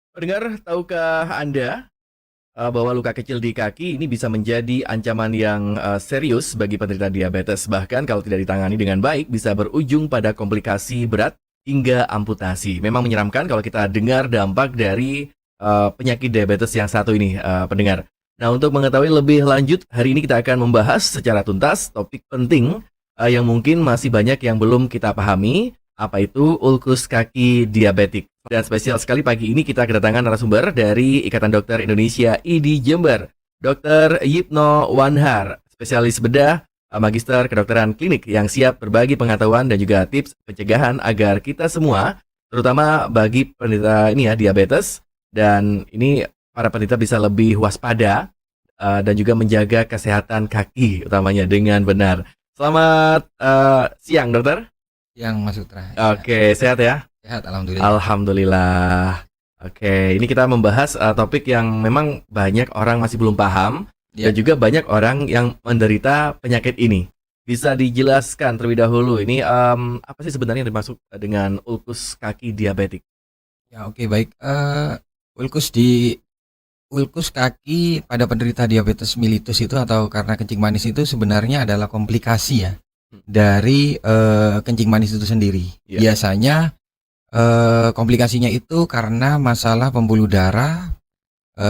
Pendengar, tahukah Anda bahwa luka kecil di kaki ini bisa menjadi ancaman yang serius bagi penderita diabetes. Bahkan kalau tidak ditangani dengan baik bisa berujung pada komplikasi berat hingga amputasi. Memang menyeramkan kalau kita dengar dampak dari penyakit diabetes yang satu ini, pendengar. Nah, untuk mengetahui lebih lanjut, hari ini kita akan membahas secara tuntas topik penting yang mungkin masih banyak yang belum kita pahami, apa itu ulkus kaki diabetik. Dan spesial sekali pagi ini kita kedatangan narasumber dari Ikatan Dokter Indonesia IDI Jember, Dr. Yipno Wanhar, spesialis bedah, magister kedokteran klinik yang siap berbagi pengetahuan dan juga tips pencegahan agar kita semua, terutama bagi penderita ini ya diabetes, dan ini para penderita bisa lebih waspada dan juga menjaga kesehatan kaki utamanya dengan benar. Selamat siang, dokter. Yang Mas Sutra. Oke, sehat ya? Sehat, alhamdulillah. Alhamdulillah. Oke, ini kita membahas topik yang memang banyak orang masih belum paham dan juga banyak orang yang menderita penyakit ini. Bisa dijelaskan terlebih dahulu ini apa sih sebenarnya yang dimaksud dengan ulkus kaki diabetik? Ya, oke, baik. Ulkus kaki pada penderita diabetes mellitus itu atau karena kencing manis itu sebenarnya adalah komplikasi ya dari kencing manis itu sendiri. Biasanya komplikasinya itu karena masalah pembuluh darah,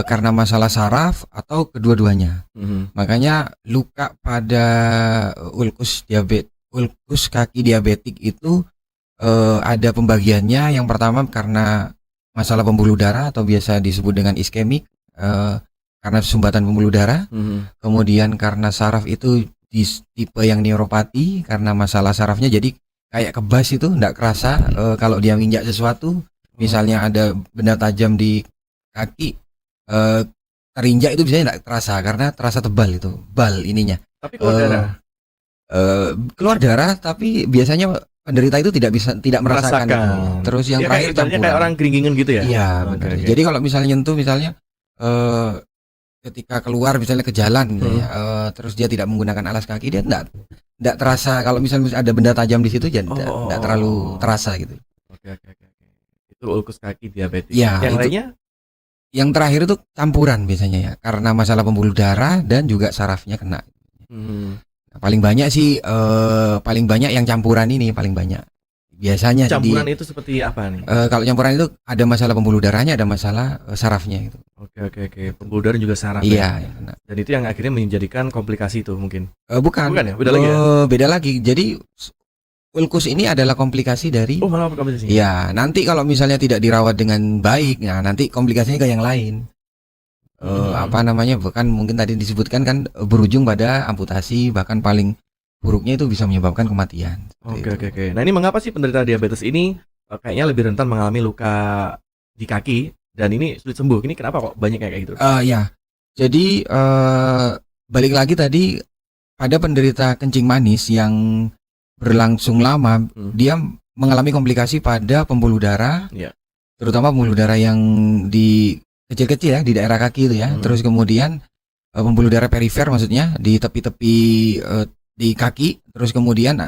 karena masalah saraf atau kedua-duanya. Makanya luka pada ulkus kaki diabetik itu ada pembagiannya. Yang pertama karena masalah pembuluh darah atau biasa disebut dengan iskemik, karena sumbatan pembuluh darah. Kemudian karena saraf itu di tipe yang neuropati, karena masalah sarafnya jadi kayak kebas itu enggak kerasa kalau dia menginjak sesuatu, misalnya ada benda tajam di kaki, terinjak itu biasanya enggak terasa karena terasa tebal itu, bal ininya. Tapi keluar darah. Keluar darah, tapi biasanya penderita itu tidak merasakan. Terus yang terakhir campuran. Kayak orang keringgingan gitu ya? Iya, benar. Okay. Jadi kalau misalnya nyentuh ketika keluar misalnya ke jalan gitu ya, terus dia tidak menggunakan alas kaki, dia enggak terasa kalau misalnya ada benda tajam di situ, jadi enggak terlalu terasa gitu. Oke. Itu ulkus kaki diabetes. Ya, yang lainnya? Yang terakhir itu campuran biasanya ya, karena masalah pembuluh darah dan juga sarafnya kena. Nah, paling banyak yang campuran ini paling banyak. Biasanya campuran itu seperti apa nih? Kalau campuran itu ada masalah pembuluh darahnya, ada masalah sarafnya gitu. Oke. Pembuluh darah juga saraf. Iya. Ya? Dan itu yang akhirnya menjadikan komplikasi itu mungkin. Bukan ya? Beda lagi ya? Beda lagi. Jadi ulkus ini adalah komplikasi dari. Malah komplikasi. Iya. Nanti kalau misalnya tidak dirawat dengan baik, nah nanti komplikasinya ke yang lain. Bahkan mungkin tadi disebutkan kan berujung pada amputasi, bahkan paling buruknya itu bisa menyebabkan kematian. Oke. Nah, ini mengapa sih penderita diabetes ini kayaknya lebih rentan mengalami luka di kaki dan ini sulit sembuh? Ini kenapa kok banyak kayak gitu? Ya. Jadi balik lagi tadi pada penderita kencing manis yang berlangsung lama, dia mengalami komplikasi pada pembuluh darah. Terutama pembuluh darah yang di kecil-kecil ya, di daerah kaki itu ya. Terus kemudian pembuluh darah perifer, maksudnya di tepi-tepi di kaki, terus kemudian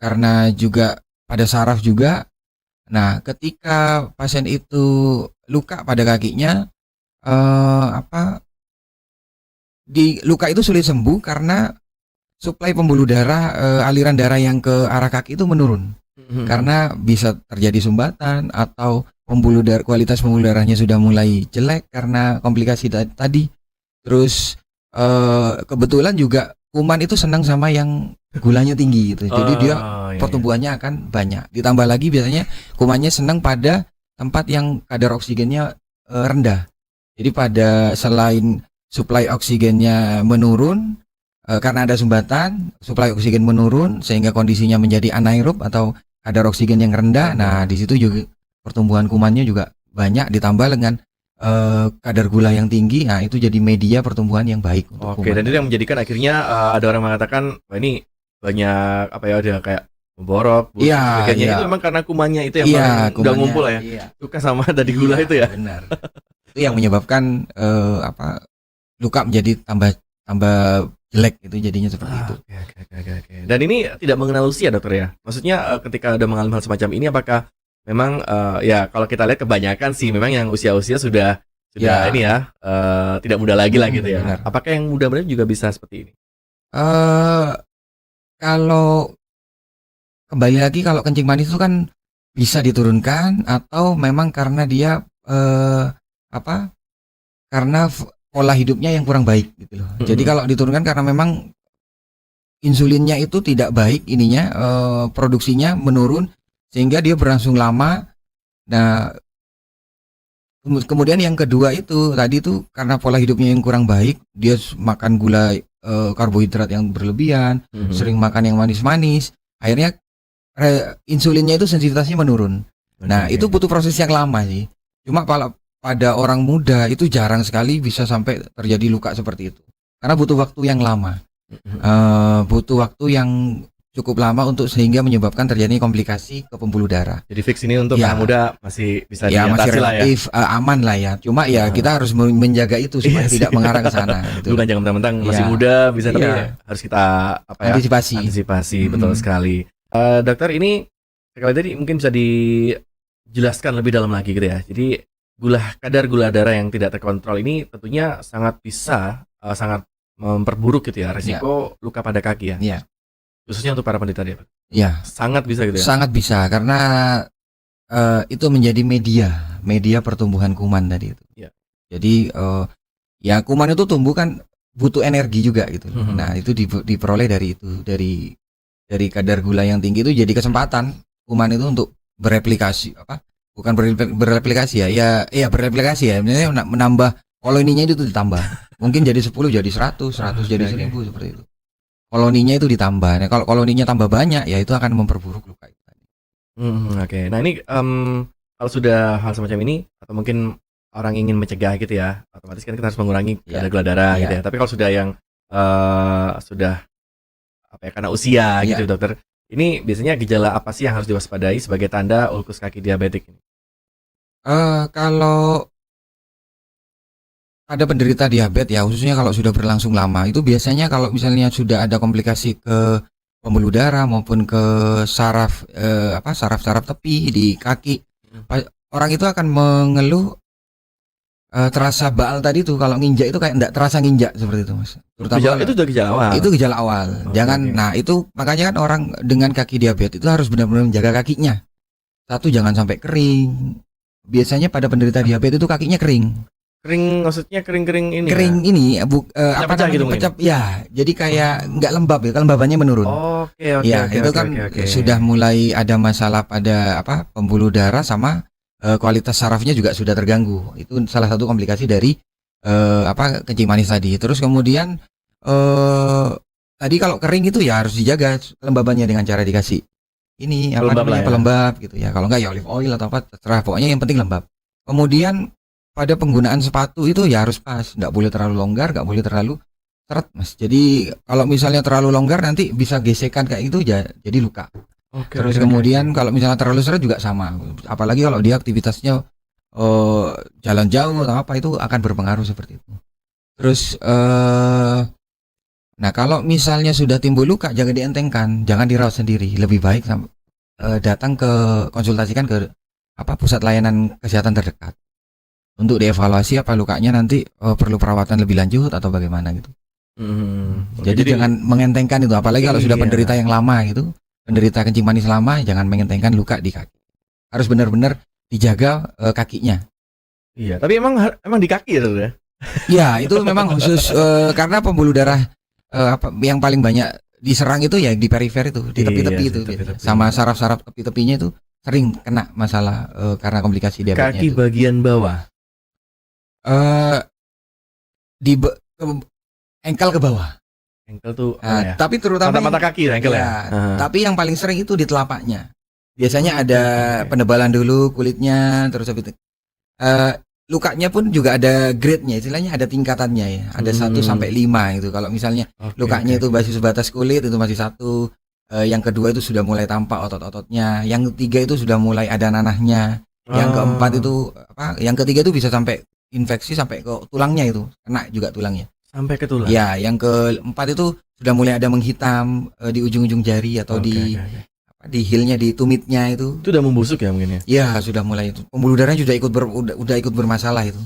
karena juga pada saraf juga. Nah, ketika pasien itu luka pada kakinya, luka itu sulit sembuh karena suplai pembuluh darah, aliran darah yang ke arah kaki itu menurun. Karena bisa terjadi sumbatan atau kualitas pembuluh darahnya sudah mulai jelek karena komplikasi tadi. Terus kebetulan juga kuman itu senang sama yang gulanya tinggi gitu. Jadi dia pertumbuhannya akan banyak. Ditambah lagi biasanya kumannya senang pada tempat yang kadar oksigennya rendah. Jadi selain suplai oksigennya menurun, karena ada sumbatan, suplai oksigen menurun sehingga kondisinya menjadi anaerob atau kadar oksigen yang rendah. Nah, di situ juga pertumbuhan kumannya juga banyak, ditambah dengan kadar gula yang tinggi. Nah, itu jadi media pertumbuhan yang baik untuk kuman. Dan itu yang menjadikan akhirnya ada orang mengatakan, wah ini banyak ada kayak memborok, sebagainya. Itu memang karena kumannya itu yang udah ngumpul ya. Suka sama tadi gula itu ya. Benar. Itu yang menyebabkan luka menjadi tambah jelek itu, jadinya seperti itu. Oke. Dan ini tidak mengenal usia, dokter ya. Maksudnya ketika udah mengalami hal semacam ini, apakah memang ya kalau kita lihat kebanyakan sih memang yang usia-usia sudah Ya. ini ya tidak muda lagi lah gitu ya. Benar. Apakah yang muda-muda juga bisa seperti ini? Kalau kembali lagi kalau kencing manis itu kan bisa diturunkan atau memang karena dia karena pola hidupnya yang kurang baik gitu loh. Jadi kalau diturunkan karena memang insulinnya itu tidak baik ininya produksinya menurun sehingga dia berlangsung lama. Nah, kemudian yang kedua itu tadi tuh karena pola hidupnya yang kurang baik, dia makan gula karbohidrat yang berlebihan, sering makan yang manis-manis, akhirnya insulinnya itu sensitivitasnya menurun. Nah, itu butuh proses yang lama sih. Cuma kalau pada orang muda itu jarang sekali bisa sampai terjadi luka seperti itu. Karena butuh waktu yang lama. Butuh waktu yang cukup lama untuk sehingga menyebabkan terjadi komplikasi ke pembuluh darah. Jadi fix ini untuk Ya. anak muda masih bisa Ya masih diatasi lah ya. relatif aman lah ya. Cuma ya kita harus menjaga itu supaya Iya sih. tidak mengarah ke sana. Gitu. Bukan jangan mentang-mentang masih Iya. muda bisa tapi Iya. harus kita Antisipasi. betul sekali. Dokter ini sekali tadi mungkin bisa dijelaskan lebih dalam lagi gitu ya. Jadi kadar gula darah yang tidak terkontrol ini tentunya sangat bisa sangat memperburuk gitu ya resiko luka pada kaki ya. Iya. Khususnya untuk para penderita diabetes. Ya, Sangat bisa gitu ya. sangat bisa karena itu menjadi media pertumbuhan kuman tadi itu. Iya. Jadi ya kuman itu tumbuh kan butuh energi juga gitu. Nah, itu diperoleh dari itu dari kadar gula yang tinggi itu jadi kesempatan kuman itu untuk bereplikasi bukan bereplikasi ya bereplikasi ya. Misalnya menambah koloninya itu ditambah. Mungkin jadi 10 jadi 100 jadi 1000 seperti itu. Koloninya itu ditambah. Nah, kalau koloninya tambah banyak ya itu akan memperburuk luka itu tadi. Oke. Nah ini kalau sudah hal semacam ini atau mungkin orang ingin mencegah gitu ya, otomatis kan kita harus mengurangi kadar gula darah gitu ya. Tapi kalau sudah yang sudah karena usia gitu dokter, ini biasanya gejala apa sih yang harus diwaspadai sebagai tanda ulkus kaki diabetik ini? Kalau ada penderita diabetes ya khususnya kalau sudah berlangsung lama itu biasanya kalau misalnya sudah ada komplikasi ke pembuluh darah maupun ke saraf saraf tepi di kaki, orang itu akan mengeluh terasa baal tadi tuh kalau nginjak itu kayak enggak terasa nginjak seperti itu Mas. Terutama itu sudah gejala awal. Itu gejala awal. Nah itu makanya kan orang dengan kaki diabetes itu harus benar-benar menjaga kakinya. Satu, jangan sampai kering. Biasanya pada penderita diabetes itu kakinya kering. Kering maksudnya kering-kering ini. Kering ya? ini Pecah gitu pecah ya. Jadi kayak nggak lembab ya, kelembabannya menurun. Oke. Ya, itu kan sudah mulai ada masalah pada pembuluh darah sama kualitas sarafnya juga sudah terganggu. Itu salah satu komplikasi dari kencing manis tadi. Terus kemudian tadi kalau kering itu ya harus dijaga kelembabannya dengan cara dikasih ini pelembab gitu ya. Kalau enggak ya olive oil atau apa terserah, pokoknya yang penting lembab. Kemudian pada penggunaan sepatu itu ya harus pas, nggak boleh terlalu longgar, nggak boleh terlalu seret Mas. Jadi kalau misalnya terlalu longgar nanti bisa gesekan kayak itu jadi luka. Terus kemudian kalau misalnya terlalu seret juga sama, apalagi kalau dia aktivitasnya jalan jauh atau apa itu akan berpengaruh seperti itu. Terus nah kalau misalnya sudah timbul luka jangan dientengkan, jangan dirawat sendiri, lebih baik datang konsultasikan ke pusat layanan kesehatan terdekat untuk dievaluasi apa lukanya nanti perlu perawatan lebih lanjut atau bagaimana gitu. Jadi jangan mengentengkan itu, apalagi kalau sudah penderita yang lama gitu, penderita kencing manis lama, jangan mengentengkan luka di kaki. Harus benar-benar dijaga kakinya. Iya, tapi emang di kaki ya? Ya, itu memang khusus karena pembuluh darah yang paling banyak diserang itu ya di perifer itu, di tepi-tepi itu, sama saraf-saraf tepi-tepinya itu sering kena masalah karena komplikasi diabetesnya. Kaki bagian bawah. Engkel ke bawah. Engkel tuh tapi terutama mata kaki engkel ya. Tapi yang paling sering itu di telapaknya. Biasanya ada penebalan dulu kulitnya, terus habis itu lukanya pun juga ada grade-nya, istilahnya ada tingkatannya ya. Ada 1 sampai 5 gitu. Kalau misalnya lukanya itu masih sebatas kulit itu masih 1, yang kedua itu sudah mulai tampak otot-ototnya, yang ketiga itu sudah mulai ada nanahnya. Yang keempat itu yang ketiga itu bisa sampai infeksi sampai ke tulangnya, itu kena juga tulangnya sampai ke tulang. Ya, yang keempat itu sudah mulai ada menghitam di ujung-ujung jari atau di heelnya, di tumitnya itu. Itu udah membusuk ya mungkin ya? Ya sudah mulai itu. Pembuluh darahnya sudah udah ikut bermasalah itu.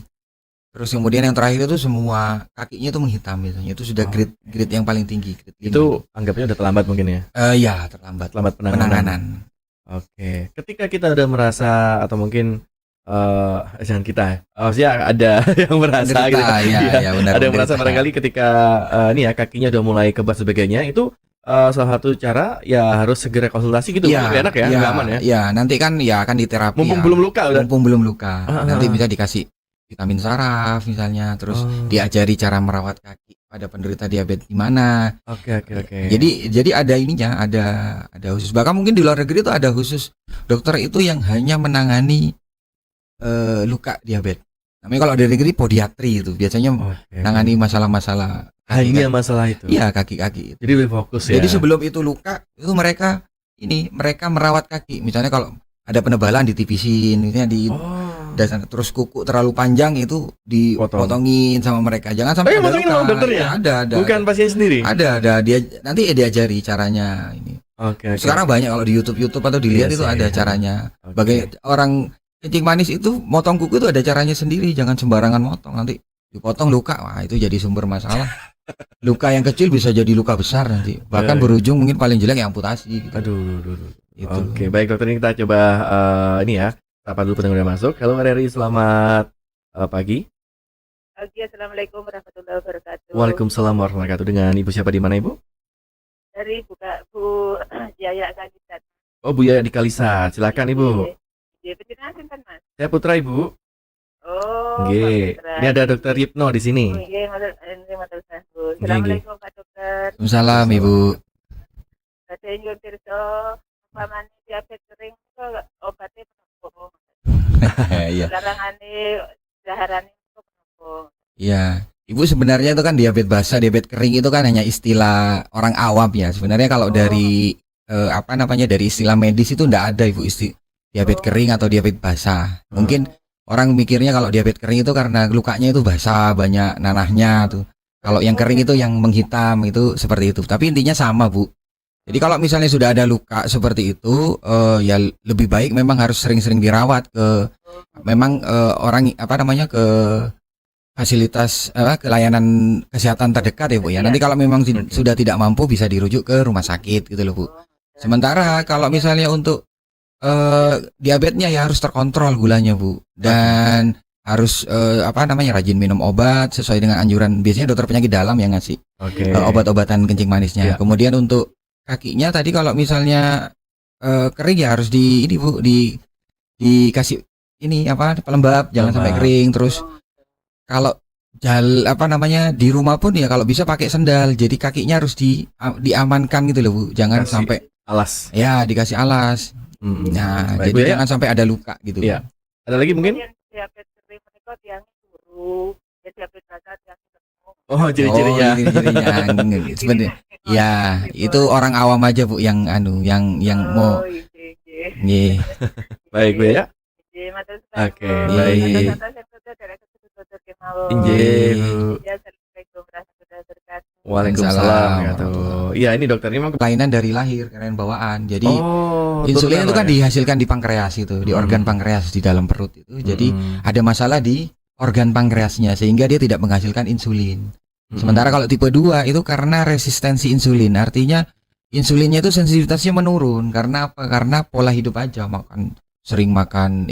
Terus kemudian yang terakhir itu semua kakinya itu menghitam biasanya. Itu sudah grade yang paling tinggi. Grade 5. Itu anggapnya udah terlambat mungkin ya? Ya terlambat. Terlambat penanganan. Oke. Ketika kita udah merasa atau mungkin jangan kita, maksudnya ada yang merasa gitu. Ya, benar, ada yang merasa barangkali ketika ini ya kakinya udah mulai kebas sebagainya itu salah satu cara ya harus segera konsultasi gitu. Lebih enak ya, lebih aman ya. Ya, nanti kan ya akan diterapi. Mumpung belum luka udah. Mumpung belum luka. Nanti bisa dikasih vitamin saraf misalnya, terus diajari cara merawat kaki pada penderita diabetes gimana. Oke. Jadi ada ininya, ada khusus. Bahkan mungkin di luar negeri itu ada khusus dokter itu yang hanya menangani luka diabetes. Namanya kalau di negeri podiatri itu biasanya menangani masalah-masalah hanya masalah itu. Iya, kaki-kaki. Jadi lebih fokus ya. Jadi sebelum itu luka itu mereka merawat kaki. Misalnya kalau ada penebalan ditipisin, misalnya di dasar, terus kuku terlalu panjang itu dipotongin sama mereka. Jangan sampai ada luka. Dokter ya? Ada. Bukan pasien sendiri. Ada. Dia nanti diajari caranya ini. Oke. Sekarang banyak kalau di YouTube atau dilihat itu ada caranya. Bagi orang kencing manis itu motong kuku itu ada caranya sendiri. Jangan sembarangan motong, nanti dipotong luka. Wah, itu jadi sumber masalah. Luka yang kecil bisa jadi luka besar nanti. Bahkan berujung mungkin paling jelek yang amputasi gitu. Aduh. Oke, baik dokter, ini kita coba ini ya. Sapa dulu pendengar yang masuk. Halo RRI, selamat pagi. Pagi, assalamualaikum warahmatullahi wabarakatuh. Waalaikumsalam warahmatullahi wabarakatuh. Dengan ibu siapa di mana ibu? Dari Bu Yaya Kalisat. Oh, Bu Yaya di Kalisat. Silakan ibu. Iya, perkenalkan kan Mas. Saya Putra ibu. Oh, Nggih. Ini ada dokter Yipno di sini. Nggih, Assalamualaikum Pak Dokter. Waalaikumsalam Ibu. Saya nyuwun pirsa, umpamane diabetes kering kok obatnya penopong. Iya. Larangane daharane penopong. Iya. Ibu sebenarnya itu kan diabetes basah, diabetes kering itu kan hanya istilah orang awam ya. Sebenarnya kalau dari dari istilah medis itu enggak ada Ibu diabetes kering atau diabetes basah. Mungkin orang mikirnya kalau diabetes kering itu karena lukanya itu basah, banyak nanahnya tuh. Kalau yang kering itu yang menghitam itu seperti itu. Tapi intinya sama, Bu. Jadi kalau misalnya sudah ada luka seperti itu, ya lebih baik memang harus sering-sering dirawat ke ke fasilitas ke layanan kesehatan terdekat ya, Bu ya. Nanti kalau memang sudah tidak mampu bisa dirujuk ke rumah sakit gitu loh, Bu. Sementara kalau misalnya untuk diabetesnya ya harus terkontrol gulanya, Bu. Dan harus rajin minum obat sesuai dengan anjuran. Biasanya dokter penyakit dalam yang ngasih obat-obatan kencing manisnya. Kemudian untuk kakinya tadi kalau misalnya kering ya harus dikasih pelembab, jangan sampai kering. Terus kalau di rumah pun ya kalau bisa pakai sendal. Jadi kakinya harus diamankan gitu loh, Bu. Jangan sampai alas. Ya, dikasih alas. Nah, baik, jadi jangan sampai ada luka gitu. Iya. Ada lagi mungkin? Diabetes kering mereka yang turu, diabetes basah yang Oh, ciri-cirinya. Sebenarnya. Ya, itu orang awam aja, Bu, yang mau. Nggih. Baik, Bu ya. Oke, baik. Waalaikumsalam. Iya, ini dokter ini memang kelainan dari lahir, kelainan bawaan. Jadi insulin itu kan dihasilkan di pankreas itu, di organ pankreas di dalam perut itu. Jadi ada masalah di organ pankreasnya sehingga dia tidak menghasilkan insulin. Sementara kalau tipe 2 itu karena resistensi insulin. Artinya insulinnya itu sensitivitasnya menurun. Karena apa? Karena pola hidup aja, sering makan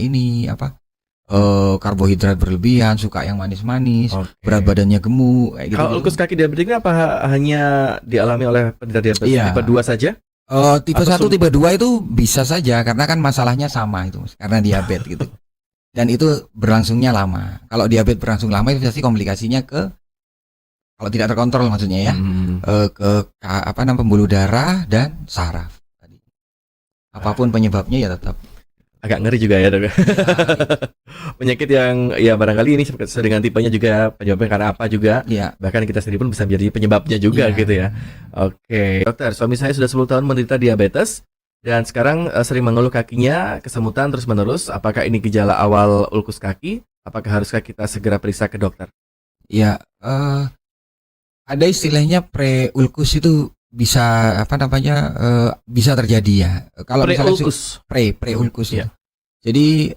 karbohidrat berlebihan, suka yang manis-manis, berat badannya gemuk kayak gitu. Kalau ulkus kaki diabetes ini apa hanya dialami oleh penderita diabetes tipe 2 saja? Tipe 1, tipe 2 itu bisa saja karena kan masalahnya sama itu, karena diabetes gitu. Dan itu berlangsungnya lama. Kalau diabetes berlangsung lama itu pasti komplikasinya kalau tidak terkontrol maksudnya ya, pembuluh darah dan saraf tadi. Apapun penyebabnya ya tetap agak ngeri juga ya, Dok. Penyakit yang ya barangkali ini sesuai dengan tipenya juga, penyebabnya karena apa juga. Ya. Bahkan kita sendiri pun bisa menjadi penyebabnya juga gitu ya. Oke. Dokter, suami saya sudah 10 tahun menderita diabetes dan sekarang sering mengeluh kakinya kesemutan terus-menerus. Apakah ini gejala awal ulkus kaki? Apakah harus kita segera periksa ke dokter? Ya, ada istilahnya pre-ulkus itu bisa apa namanya bisa terjadi ya. Kalau misalnya Pre-ulkus. pre-ulkus Iya. ya. Jadi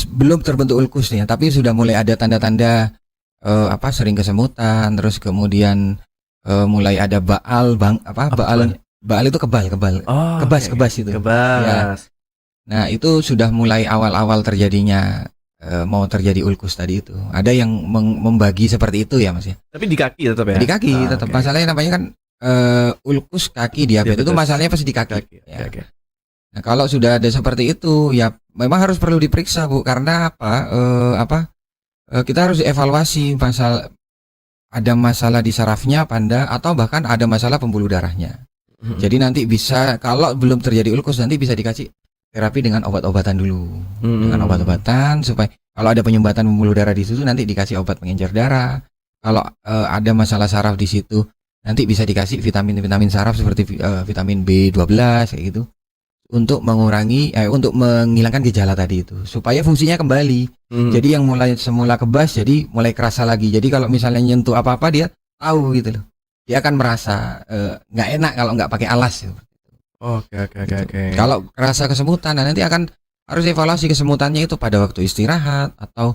belum terbentuk ulkus nih, tapi sudah mulai ada tanda-tanda apa sering kesemutan, terus kemudian mulai ada baal baal itu kebal Oh, kebas oke. itu. Kebas. Nah, itu sudah mulai awal-awal terjadinya mau terjadi ulkus tadi itu. Ada yang membagi seperti itu ya, Mas ya. Tapi di kaki tetap ya? Di kaki Ah, tetap. oke. Masalahnya namanya kan ulkus kaki diabetes itu Diabetes. masalahnya pasti di kaki. Kaki. Oke, Ya. oke. Nah, kalau sudah ada seperti itu ya memang harus perlu diperiksa, Bu, karena kita harus evaluasi ada masalah di sarafnya, panda, atau bahkan ada masalah pembuluh darahnya. Mhm. Jadi nanti bisa, kalau belum terjadi ulkus, nanti bisa dikasih terapi dengan obat-obatan dulu. Dengan obat-obatan supaya kalau ada penyumbatan pembuluh darah di situ nanti dikasih obat pengencer darah. Kalau ada masalah saraf di situ nanti bisa dikasih vitamin saraf seperti vitamin B12 kayak gitu untuk untuk menghilangkan gejala tadi itu supaya fungsinya kembali. Jadi yang mulai semula kebas jadi mulai kerasa lagi. Jadi kalau misalnya nyentuh apa-apa dia tahu gitu loh. Dia akan merasa nggak enak kalau nggak pakai alas gitu. Oke. Kalau kerasa kesemutan, nah nanti akan harus evaluasi kesemutannya itu pada waktu istirahat atau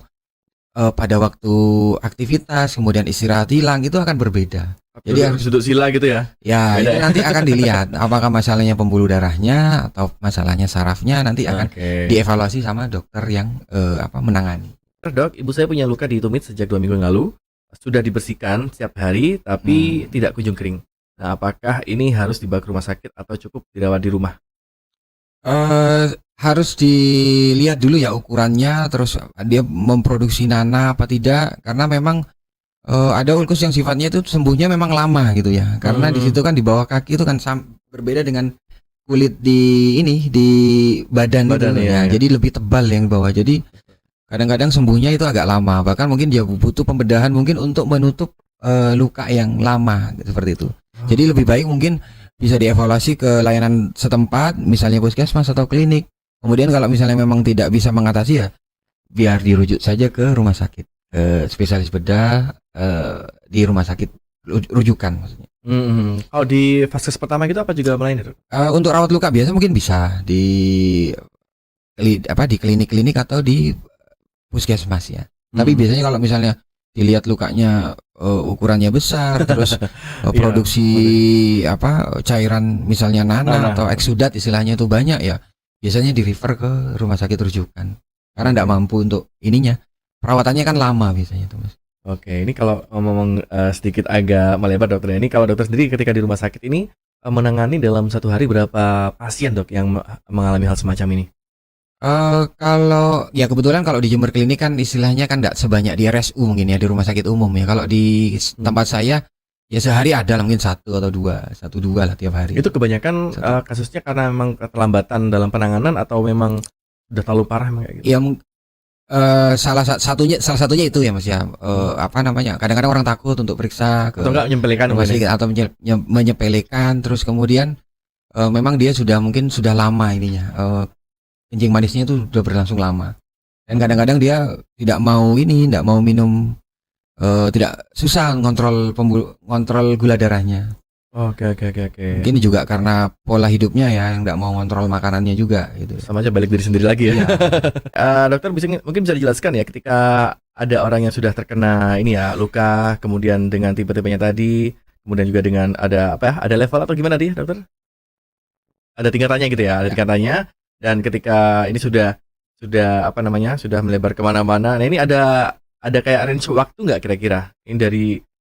pada waktu aktivitas, kemudian istirahat hilang, itu akan berbeda. Jadi harus duduk sila gitu ya? ya Beda itu ya? nanti akan dilihat apakah masalahnya pembuluh darahnya atau masalahnya sarafnya, nanti akan Oke. dievaluasi sama dokter yang menangani. Dok, ibu saya punya luka di tumit sejak 2 minggu yang lalu. Sudah dibersihkan setiap hari, tapi tidak kunjung kering. Nah, apakah ini harus dibawa ke rumah sakit atau cukup dirawat di rumah? Harus dilihat dulu ya ukurannya, terus dia memproduksi nanah apa tidak, karena memang ada ulkus yang sifatnya itu sembuhnya memang lama gitu ya, karena di situ kan di bawah kaki itu kan berbeda dengan kulit di badan itu ya. jadi lebih tebal yang di bawah, jadi kadang-kadang sembuhnya itu agak lama, bahkan mungkin dia butuh pembedahan mungkin untuk menutup luka yang lama seperti itu. Jadi lebih baik mungkin bisa dievaluasi ke layanan setempat, misalnya puskesmas atau klinik. Kemudian kalau misalnya memang tidak bisa mengatasi ya biar dirujuk saja ke rumah sakit, spesialis bedah di rumah sakit rujukan maksudnya. Kalau di fase pertama gitu apa juga melayani, Dok? Untuk rawat luka biasa mungkin bisa di klinik-klinik atau di puskesmas ya. Tapi biasanya kalau misalnya dilihat lukanya ukurannya besar, terus produksi cairan misalnya nanah atau eksudat istilahnya itu banyak ya, biasanya di refer ke rumah sakit rujukan karena tidak mampu untuk ininya, perawatannya kan lama biasanya tuh, Mas. Oke, ini kalau ngomong sedikit agak melebar dokter. Ini kalau dokter sendiri ketika di rumah sakit ini menangani dalam satu hari berapa pasien, Dok, yang mengalami hal semacam ini? Kalau ya kebetulan kalau di Jember Klinik kan istilahnya kan tidak sebanyak di RSU mungkin ya, di rumah sakit umum ya. Kalau di tempat saya ya sehari ada lah mungkin satu dua lah tiap hari. Itu kebanyakan kasusnya karena memang keterlambatan dalam penanganan atau memang udah terlalu parah emang kayak gitu? Ya salah satunya itu ya, Mas ya. Kadang-kadang orang takut untuk periksa ke Atau enggak menyepelekan rumah sakit atau menyepelekan, terus kemudian memang dia mungkin sudah lama ininya. Kencing manisnya itu sudah berlangsung lama, dan kadang-kadang dia tidak mau minum, tidak susah ngontrol gula darahnya. Oke. Mungkin juga karena pola hidupnya ya yang tidak mau ngontrol makanannya juga gitu. Sama aja balik diri sendiri lagi ya. Iya. Dokter mungkin bisa dijelaskan ya, ketika ada orang yang sudah terkena ini ya luka, kemudian dengan tipe-tipenya tadi, kemudian juga dengan ada level atau gimana tadi, dokter? Ada tingkatannya gitu ya, ada tingkatannya. Dan ketika ini sudah melebar kemana-mana. Nah, ini ada kayak range waktu nggak kira-kira? Ini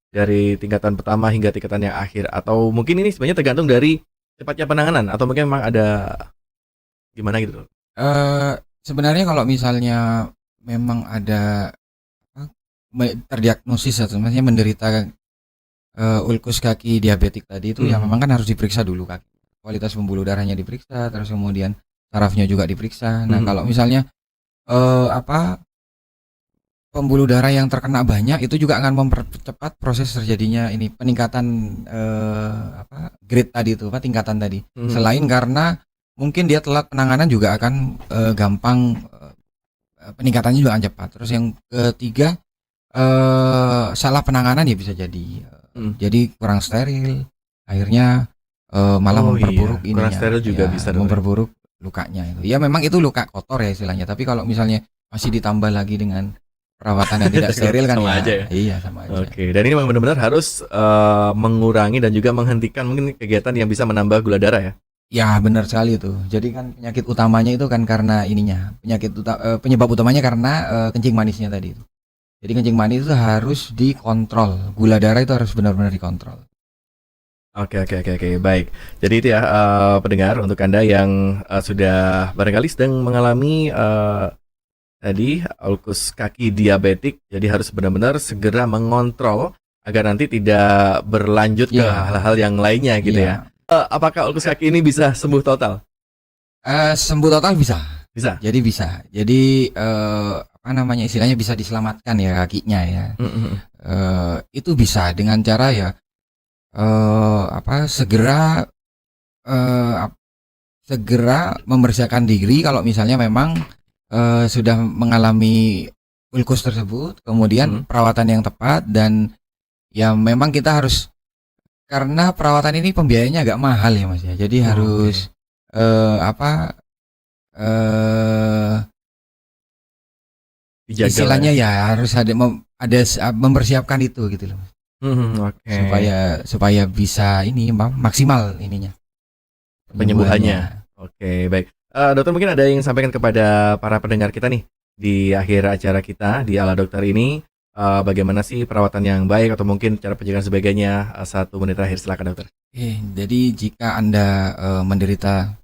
dari tingkatan pertama hingga tingkatan yang akhir, atau mungkin ini sebenarnya tergantung dari cepatnya penanganan, atau mungkin memang ada gimana gitu? Sebenarnya kalau misalnya memang ada terdiagnosis atau maksudnya menderita ulkus kaki diabetik tadi itu ya memang kan harus diperiksa dulu kaki. Kualitas pembuluh darahnya diperiksa, terus kemudian sarafnya juga diperiksa. Nah, kalau misalnya pembuluh darah yang terkena banyak itu juga akan mempercepat proses terjadinya ini peningkatan grade tadi itu, tingkatan tadi. Selain karena mungkin dia telat penanganan juga akan gampang peningkatannya juga akan cepat. Terus yang ketiga salah penanganan ya bisa jadi kurang steril, akhirnya malah Oh memperburuk iya, kurang ininya, steril juga ya, bisa dong. memperburuk lukanya itu. Ya memang itu luka kotor ya istilahnya, tapi kalau misalnya masih ditambah lagi dengan perawatan yang tidak steril kan Sama ya, aja ya? iya sama aja. Oke, dan ini memang benar-benar harus mengurangi dan juga menghentikan mungkin kegiatan yang bisa menambah gula darah ya? Ya benar sekali itu. Jadi kan penyakit utamanya itu kan karena ininya, penyebab utamanya karena kencing manisnya tadi itu. Jadi kencing manis itu harus dikontrol, gula darah itu harus benar-benar dikontrol. Oke, baik. Jadi itu ya pendengar, untuk Anda yang sudah barangkali sedang mengalami tadi ulkus kaki diabetik, jadi harus benar-benar segera mengontrol agar nanti tidak berlanjut ke Iya. hal-hal yang lainnya gitu ya. Iya. Apakah ulkus kaki ini bisa sembuh total? Sembuh total bisa. Bisa. Jadi bisa. Jadi apa namanya istilahnya bisa diselamatkan ya kakinya ya. Itu bisa dengan cara ya segera mempersiapkan diri kalau misalnya memang sudah mengalami ulkus tersebut, kemudian perawatan yang tepat, dan ya memang kita harus, karena perawatan ini pembiayaannya agak mahal ya Mas ya. Jadi harus Dijaga istilahnya lah ya harus ada mempersiapkan itu gitu loh. Oke. Supaya bisa ini maksimal ininya Penyembuhannya. Oke, baik. Dokter, mungkin ada yang sampaikan kepada para pendengar kita nih di akhir acara kita di Ala Dokter ini, bagaimana sih perawatan yang baik atau mungkin cara pencegahan sebagainya, 1 menit terakhir, silakan dokter. Jadi jika Anda menderita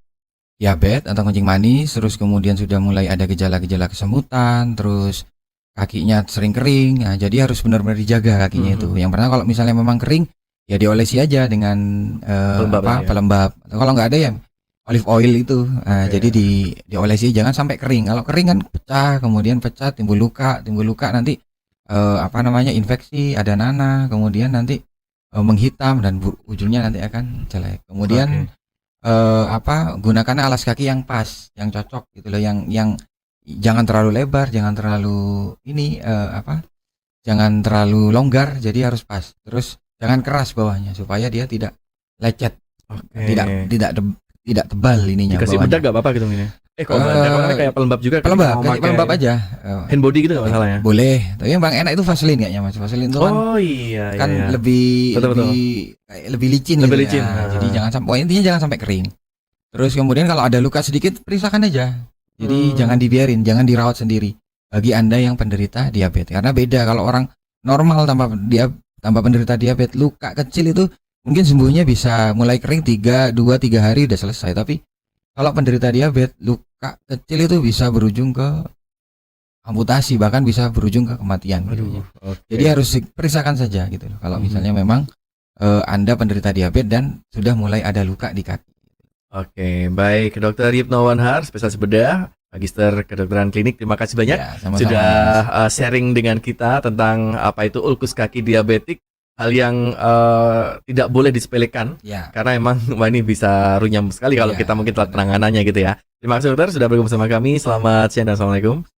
diabetes atau kencing manis, terus kemudian sudah mulai ada gejala-gejala kesemutan, terus kakinya sering kering, nah jadi harus benar-benar dijaga kakinya itu. Yang pertama, kalau misalnya memang kering, ya diolesi aja dengan pelembab. Atau kalau nggak ada ya olive oil itu. Jadi diolesi, jangan sampai kering. Kalau kering kan pecah, kemudian pecah, timbul luka nanti infeksi, ada nanah, kemudian nanti menghitam dan ujungnya nanti akan jelek. Kemudian gunakan alas kaki yang pas, yang cocok gitu loh, yang jangan terlalu lebar, jangan terlalu jangan terlalu longgar, jadi harus pas. Terus jangan keras bawahnya supaya dia tidak lecet, tidak tebal ininya. Dikasih bedak nggak apa-apa gitu mungkin ya? Kalau kayak pelembab juga. Pelembab aja. Hand body gitu nggak masalah ya? Boleh, tapi yang enak itu Vaseline kayaknya Mas. Vaseline itu kan lebih licin. Lebih gitu licin. Ya. Jadi intinya jangan sampai kering. Terus kemudian kalau ada luka sedikit, periksakan aja. Jadi jangan dibiarin, jangan dirawat sendiri. Bagi Anda yang penderita diabetes, karena beda kalau orang normal tanpa penderita diabetes, luka kecil itu mungkin sembuhnya bisa mulai kering 2-3 hari udah selesai. Tapi kalau penderita diabetes, luka kecil itu bisa berujung ke amputasi, bahkan bisa berujung ke kematian. Jadi harus periksakan saja gitu loh. Kalau misalnya memang Anda penderita diabetes dan sudah mulai ada luka di kaki. Oke, baik. Dr. Yipno Wanhar, spesialis bedah, Magister Kedokteran Klinik. Terima kasih banyak sudah sharing dengan kita tentang apa itu ulkus kaki diabetik. Hal yang tidak boleh disepelekan, karena emang ini bisa runyam sekali kalau kita mungkin telat penanganannya gitu ya. Terima kasih dokter sudah bergabung bersama kami. Selamat siang dan assalamualaikum.